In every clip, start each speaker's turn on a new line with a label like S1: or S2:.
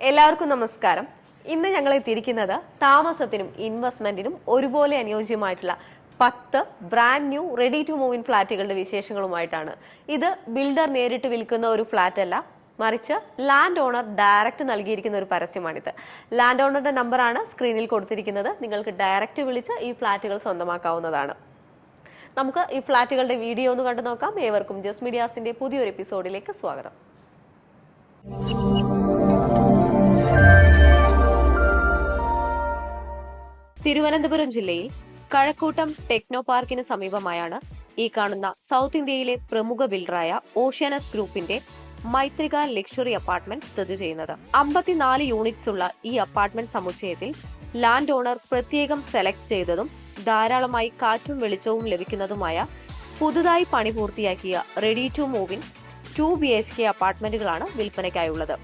S1: എല്ലാവർക്കും നമസ്കാരം. ഇന്ന് ഞങ്ങൾ എത്തിയിരിക്കുന്നത് താമസത്തിനും ഇൻവെസ്റ്റ്മെന്റിനും ഒരുപോലെ അനുയോജ്യമായിട്ടുള്ള 10 brand new ready to move in ഫ്ലാറ്റുകളുടെ വിശേഷങ്ങളുമായിട്ടാണ്. ഇത് ബിൽഡർ നേരിട്ട് വിൽക്കുന്ന ഒരു ഫ്ലാറ്റ് അല്ല, മറിച്ച് ലാൻഡ് ഓണർ ഡയറക്റ്റ് നൽകിയിരിക്കുന്ന ഒരു പരസ്യമാണിത്. ലാൻഡ് ഓണറുടെ നമ്പറാണ് സ്ക്രീനിൽ കൊടുത്തിരിക്കുന്നത്. നിങ്ങൾക്ക് ഡയറക്റ്റ് വിളിച്ച് ഈ ഫ്ലാറ്റുകൾ സ്വന്തമാക്കാവുന്നതാണ്. നമുക്ക് ഈ ഫ്ലാറ്റുകളുടെ വീഡിയോ ഒന്ന് കണ്ടു നോക്കാം. ഏവർക്കും ജസ് മീഡിയാസിന്റെ പുതിയൊരു എപ്പിസോഡിലേക്ക് സ്വാഗതം. തിരുവനന്തപുരം ജില്ലയിൽ കഴക്കൂട്ടം ടെക്നോ പാർക്കിന് സമീപമായാണ് ഈ കാണുന്ന സൗത്ത് ഇന്ത്യയിലെ പ്രമുഖ ബിൽഡറായ ഓഷ്യാനസ് ഗ്രൂപ്പിന്റെ മൈത്രിക ലക്ഷറി അപ്പാർട്ട്മെന്റ് സ്ഥിതി ചെയ്യുന്നത്. 54 യൂണിറ്റ്സ് ഉള്ള ഈ അപ്പാർട്ട്മെന്റ് സമുച്ചയത്തിൽ ലാൻഡ് ഓണർ പ്രത്യേകം സെലക്ട് ചെയ്തതും ധാരാളമായി കാറ്റും വെളിച്ചവും ലഭിക്കുന്നതുമായ പുതുതായി പണി പൂർത്തിയാക്കിയ ready to move in 2 BHK അപ്പാർട്ട്മെന്റുകളാണ് വിൽപ്പനയ്ക്കായുള്ളത്.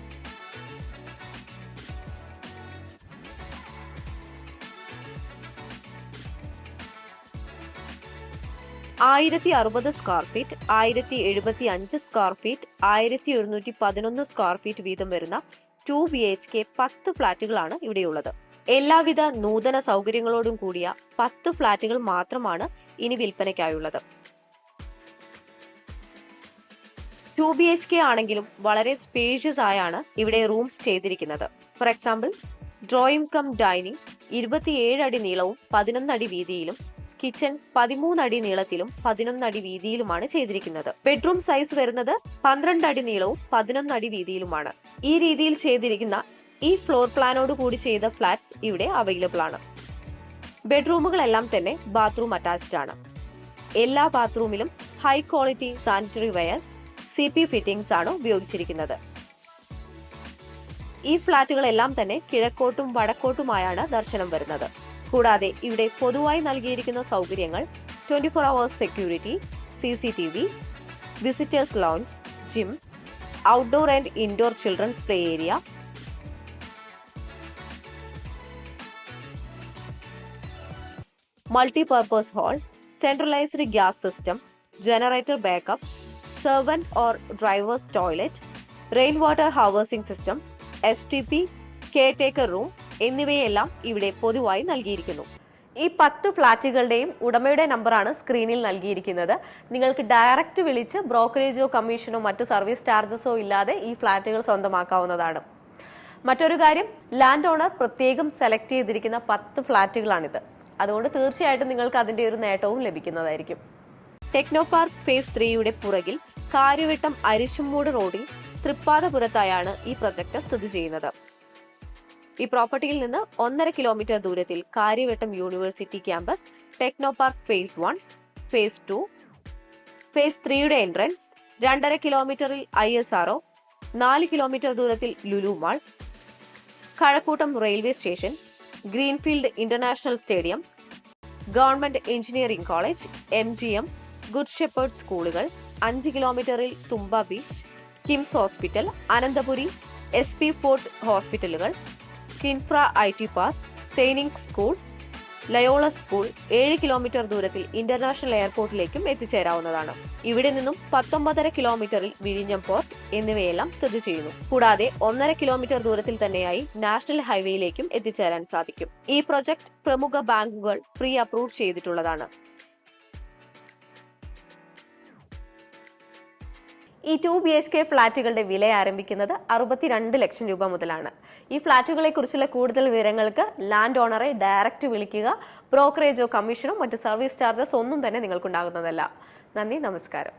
S1: Square feet, 1075 square feet, 1111 square feet വീതം വരുന്ന 2 BHK 10 ഫ്ളാറ്റുകളാണ് ഇവിടെയുള്ളത്. എല്ലാവിധ നൂതന സൗകര്യങ്ങളോടും കൂടിയ 10 ഫ്ളാറ്റുകൾ മാത്രമാണ് ഇനി വിൽപ്പനയ്ക്കായുള്ളത്. 2 BHK ആണെങ്കിലും വളരെ സ്പേഷ്യസ് ആയാണ് ഇവിടെ റൂംസ് ചെയ്തിരിക്കുന്നത്. For example, drawing come dining 27 അടി നീളവും 11 അടി വീതിയിലും, കിച്ചൺ 13 അടി നീളത്തിലും 11 അടി വീതിയിലുമാണ് ചെയ്തിരിക്കുന്നത്. ബെഡ്റൂം സൈസ് വരുന്നത് 12 അടി നീളവും 11 അടി വീതിയിലുമാണ്. ഈ രീതിയിൽ ചെയ്തിരിക്കുന്ന ഈ ഫ്ലോർ പ്ലാനോട് കൂടി ചെയ്ത ഫ്ലാറ്റ്സ് ഇവിടെ അവൈലബിൾ ആണ്. ബെഡ്റൂമുകളെല്ലാം തന്നെ ബാത്റൂം അറ്റാച്ച്ഡ് ആണ്. എല്ലാ ബാത്റൂമിലും high quality sanitary ware, CP fittings ആണ് ഉപയോഗിച്ചിരിക്കുന്നത്. ഈ ഫ്ളാറ്റുകളെല്ലാം തന്നെ കിഴക്കോട്ടും വടക്കോട്ടുമായാണ് ദർശനം വരുന്നത്. കൂടാതെ ഇവിടെ പൊതുവായി നൽകിയിരിക്കുന്ന സൗകര്യങ്ങൾ 24 hours security, CCTV, visitors lounge, gym, outdoor and indoor children's play area, multipurpose hall, centralised gas system, generator backup, servant or drivers toilet, rain water harvesting system, STP, caretaker room എന്നിവയെല്ലാം ഇവിടെ പൊതുവായി നൽകിയിരിക്കുന്നു. ഈ 10 ഫ്ളാറ്റുകളുടെയും ഉടമയുടെ നമ്പറാണ് സ്ക്രീനിൽ നൽകിയിരിക്കുന്നത്. നിങ്ങൾക്ക് ഡയറക്റ്റ് വിളിച്ച് ബ്രോക്കറേജോ കമ്മീഷനോ മറ്റ് സർവീസ് ചാർജസോ ഇല്ലാതെ ഈ ഫ്ളാറ്റുകൾ സ്വന്തമാക്കാവുന്നതാണ്. മറ്റൊരു കാര്യം, ലാൻഡ് ഓണർ പ്രത്യേകം സെലക്ട് ചെയ്തിരിക്കുന്ന 10 ഫ്ളാറ്റുകളാണിത്. അതുകൊണ്ട് തീർച്ചയായിട്ടും നിങ്ങൾക്ക് അതിന്റെ ഒരു നേട്ടവും ലഭിക്കുന്നതായിരിക്കും. ടെക്നോ പാർക്ക് ഫേസ് 3യുടെ പുറകിൽ കാര്യവട്ടം അരിശുമൂട് റോഡിൽ തൃപ്പാദപുരത്തായാണ് ഈ പ്രൊജക്ട് സ്ഥിതി ചെയ്യുന്നത്. ഈ പ്രോപ്പർട്ടിയിൽ നിന്ന് 1.5 കിലോമീറ്റർ ദൂരത്തിൽ Kariavattom university campus, techno park phase 1, phase 2, phase 3യുടെ എൻട്രൻസ്, 2.5 കിലോമീറ്ററിൽ ISRO, 4 കിലോമീറ്റർ ദൂരത്തിൽ Lulu mall, Kazhakoottam railway station, Greenfield international stadium, government engineering college, MGM, good shepherd സ്കൂളുകൾ, 5 കിലോമീറ്ററിൽ Thumba beach, KIMS hospital, Ananthapuri SP fort ഹോസ്പിറ്റലുകൾ, Kinfra IT park, Sainik school, Loyola school, 7 kilometre ദൂരത്തിൽ international എയർപോർട്ടിലേക്കും എത്തിച്ചേരാവുന്നതാണ്. ഇവിടെ നിന്നും 19.5 കിലോമീറ്ററിൽ വിഴിഞ്ഞം പോർട്ട് എന്നിവയെല്ലാം സ്ഥിതി ചെയ്യുന്നു. കൂടാതെ 1.5 കിലോമീറ്റർ ദൂരത്തിൽ തന്നെയായി നാഷണൽ ഹൈവേയിലേക്കും എത്തിച്ചേരാൻ സാധിക്കും. ഈ പ്രൊജക്ട് പ്രമുഖ ബാങ്കുകൾ പ്രീ അപ്രൂവ് ചെയ്തിട്ടുള്ളതാണ്. ഈ 2 BHK ഫ്ളാറ്റുകളുടെ വില ആരംഭിക്കുന്നത് 62 ലക്ഷം രൂപ മുതലാണ്. ഈ ഫ്ളാറ്റുകളെ കുറിച്ചുള്ള കൂടുതൽ വിവരങ്ങൾക്ക് ലാൻഡ് ഓണറെ ഡയറക്റ്റ് വിളിക്കുക. ബ്രോക്കറേജോ കമ്മീഷനോ മറ്റ് സർവീസ് ചാർജസ് ഒന്നും തന്നെ നിങ്ങൾക്കുണ്ടാകുന്നതല്ല. നന്ദി, നമസ്കാരം.